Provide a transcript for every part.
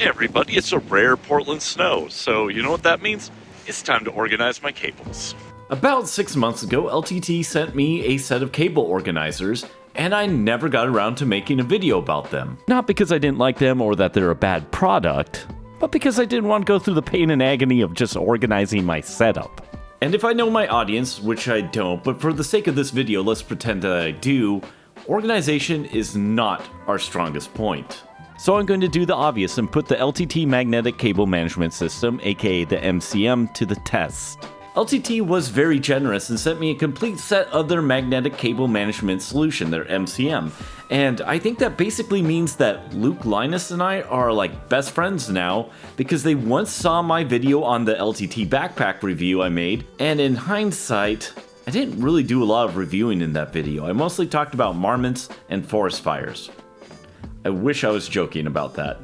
everybody, it's a rare Portland snow, so you know what that means? It's time to organize my cables. About 6 months ago, LTT sent me a set of cable organizers, and I never got around to making a video about them. Not because I didn't like them or that they're a bad product, but because I didn't want to go through the pain and agony of just organizing my setup. And if I know my audience, which I don't, but for the sake of this video, let's pretend that I do, organization is not our strongest point. So I'm going to do the obvious and put the LTT Magnetic Cable Management System, aka the MCM, to the test. LTT was very generous and sent me a complete set of their Magnetic Cable Management Solution, their MCM. And I think that basically means that Luke, Linus, and I are like best friends now, because they once saw my video on the LTT backpack review I made, and in hindsight, I didn't really do a lot of reviewing in that video. I mostly talked about marmots and forest fires. I wish I was joking about that.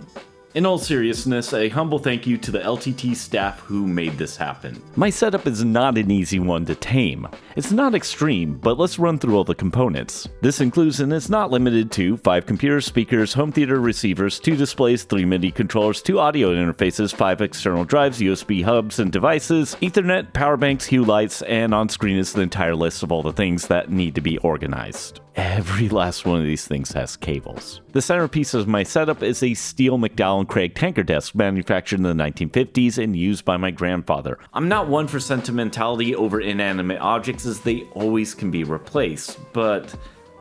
In all seriousness, a humble thank you to the LTT staff who made this happen. My setup is not an easy one to tame. It's not extreme, but let's run through all the components. This includes and is not limited to 5 computers, speakers, home theater receivers, 2 displays, 3 MIDI controllers, 2 audio interfaces, 5 external drives, USB hubs and devices, Ethernet, power banks, hue lights, and on screen is the entire list of all the things that need to be organized. Every last one of these things has cables. The centerpiece of my setup is a steel McDowell & Craig tanker desk manufactured in the 1950s and used by my grandfather. I'm not one for sentimentality over inanimate objects, as they always can be replaced, but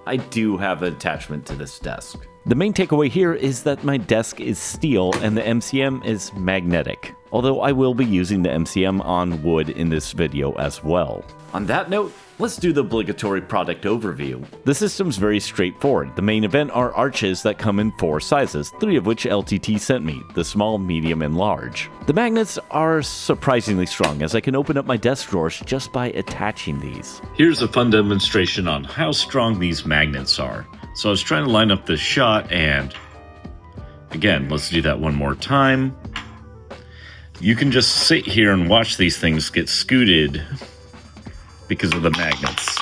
I do have an attachment to this desk. The main takeaway here is that my desk is steel and the MCM is magnetic, although I will be using the MCM on wood in this video as well. On that note, let's do the obligatory product overview. The system's very straightforward. The main event are arches that come in 4 sizes, 3 of which LTT sent me, the small, medium, and large. The magnets are surprisingly strong, as I can open up my desk drawers just by attaching these. Here's a fun demonstration on how strong these magnets are. So I was trying to line up this shot, and again, let's do that one more time. You can just sit here and watch these things get scooted because of the magnets.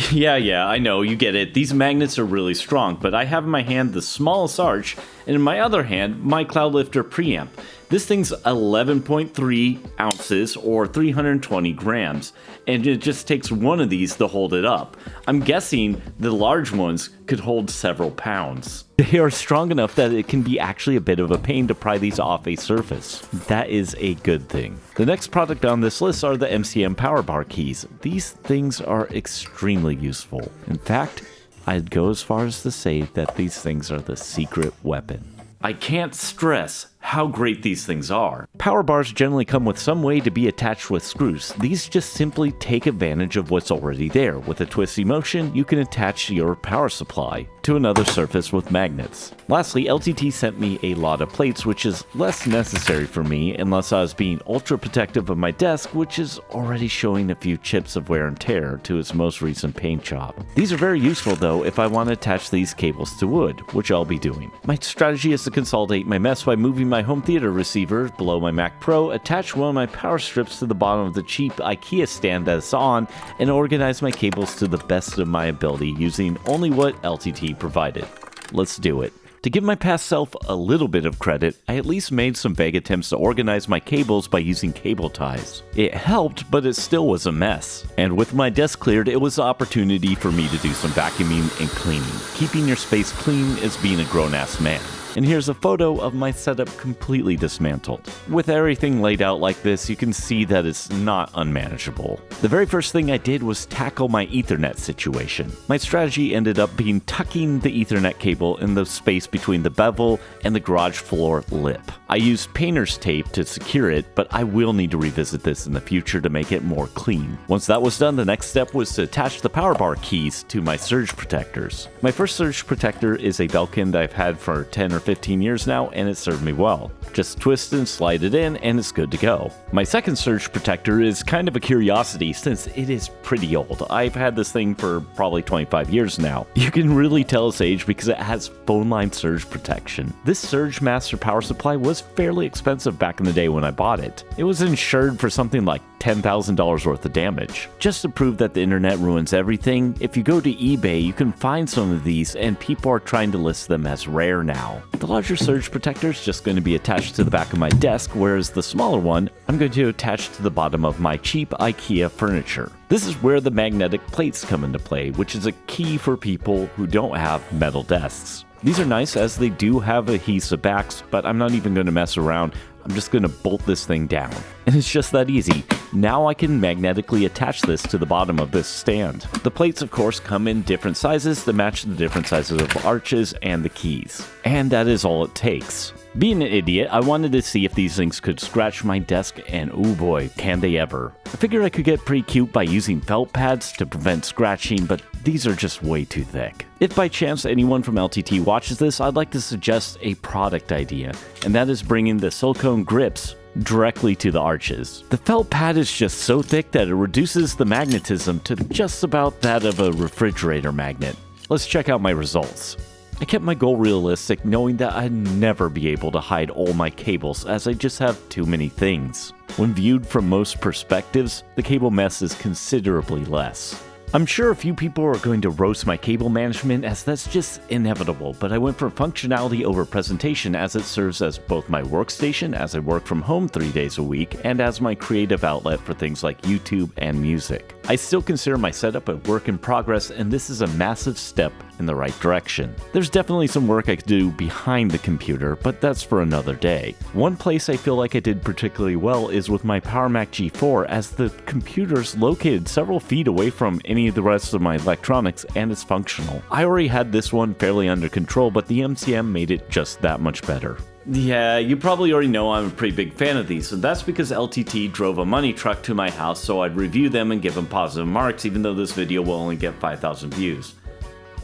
Yeah, I know, you get it. These magnets are really strong, but I have in my hand the smallest arch, and in my other hand, my Cloud Lifter preamp. This thing's 11.3 ounces or 320 grams, and it just takes one of these to hold it up. I'm guessing the large ones could hold several pounds. They are strong enough that it can be actually a bit of a pain to pry these off a surface. That is a good thing. The next product on this list are the MCM power bar keys. These things are extremely useful. In fact, I'd go as far as to say that these things are the secret weapon. I can't stress how great these things are. Power bars generally come with some way to be attached with screws. These just simply take advantage of what's already there. With a twisty motion, you can attach your power supply to another surface with magnets. Lastly, LTT sent me a lot of plates, which is less necessary for me unless I was being ultra protective of my desk, which is already showing a few chips of wear and tear to its most recent paint job. These are very useful though if I want to attach these cables to wood, which I'll be doing. My strategy is to consolidate my mess by moving my home theater receiver below my Mac Pro, attach one of my power strips to the bottom of the cheap IKEA stand that it's on, and organize my cables to the best of my ability using only what LTT provided. Let's do it. To give my past self a little bit of credit, I at least made some vague attempts to organize my cables by using cable ties. It helped, but it still was a mess. And with my desk cleared, it was the opportunity for me to do some vacuuming and cleaning. Keeping your space clean is being a grown-ass man. And here's a photo of my setup completely dismantled. With everything laid out like this, you can see that it's not unmanageable. The very first thing I did was tackle my Ethernet situation. My strategy ended up being tucking the Ethernet cable in the space between the bevel and the garage floor lip. I used painter's tape to secure it, but I will need to revisit this in the future to make it more clean. Once that was done, the next step was to attach the power bar keys to my surge protectors. My first surge protector is a Belkin that I've had for 10 or 15 years now, and it served me well. Just twist and slide it in and it's good to go. My second surge protector is kind of a curiosity since it is pretty old. I've had this thing for probably 25 years now. You can really tell its age because it has phone line surge protection. This Surge Master power supply was fairly expensive back in the day when I bought it. It was insured for something like $10,000 worth of damage. Just to prove that the internet ruins everything, if you go to eBay, you can find some of these and people are trying to list them as rare now. The larger surge protector is just going to be attached to the back of my desk, whereas the smaller one I'm going to attach to the bottom of my cheap IKEA furniture. This is where the magnetic plates come into play, which is a key for people who don't have metal desks. These are nice as they do have adhesive backs, but I'm not even going to mess around. I'm just going to bolt this thing down. And it's just that easy. Now I can magnetically attach this to the bottom of this stand. The plates, of course, come in different sizes that match the different sizes of arches and the keys. And that is all it takes. Being an idiot, I wanted to see if these things could scratch my desk, and oh boy, can they ever. I figured I could get pretty cute by using felt pads to prevent scratching, but these are just way too thick. If by chance anyone from LTT watches this, I'd like to suggest a product idea, and that is bringing the silicone grips directly to the arches. The felt pad is just so thick that it reduces the magnetism to just about that of a refrigerator magnet. Let's check out my results. I kept my goal realistic, knowing that I'd never be able to hide all my cables as I just have too many things. When viewed from most perspectives, the cable mess is considerably less. I'm sure a few people are going to roast my cable management as that's just inevitable, but I went for functionality over presentation as it serves as both my workstation as I work from home 3 days a week and as my creative outlet for things like YouTube and music. I still consider my setup a work in progress, and this is a massive step in the right direction. There's definitely some work I could do behind the computer, but that's for another day. One place I feel like I did particularly well is with my Power Mac G4, as the computer's located several feet away from any of the rest of my electronics and it's functional. I already had this one fairly under control, but the MCM made it just that much better. Yeah, you probably already know I'm a pretty big fan of these, and that's because LTT drove a money truck to my house so I'd review them and give them positive marks, even though this video will only get 5,000 views.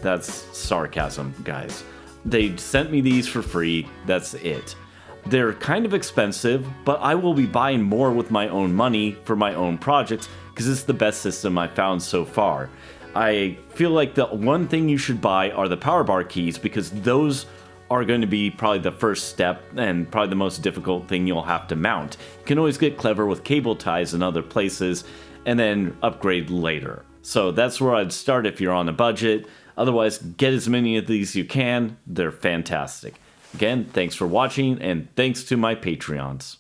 That's sarcasm, guys. They sent me these for free, that's it. They're kind of expensive, but I will be buying more with my own money for my own projects because it's the best system I've found so far. I feel like the one thing you should buy are the power bar keys because those are going to be probably the first step and probably the most difficult thing you'll have to mount. You can always get clever with cable ties in other places and then upgrade later. So that's where I'd start if you're on a budget. Otherwise, get as many of these you can. They're fantastic. Again, thanks for watching and thanks to my Patreons.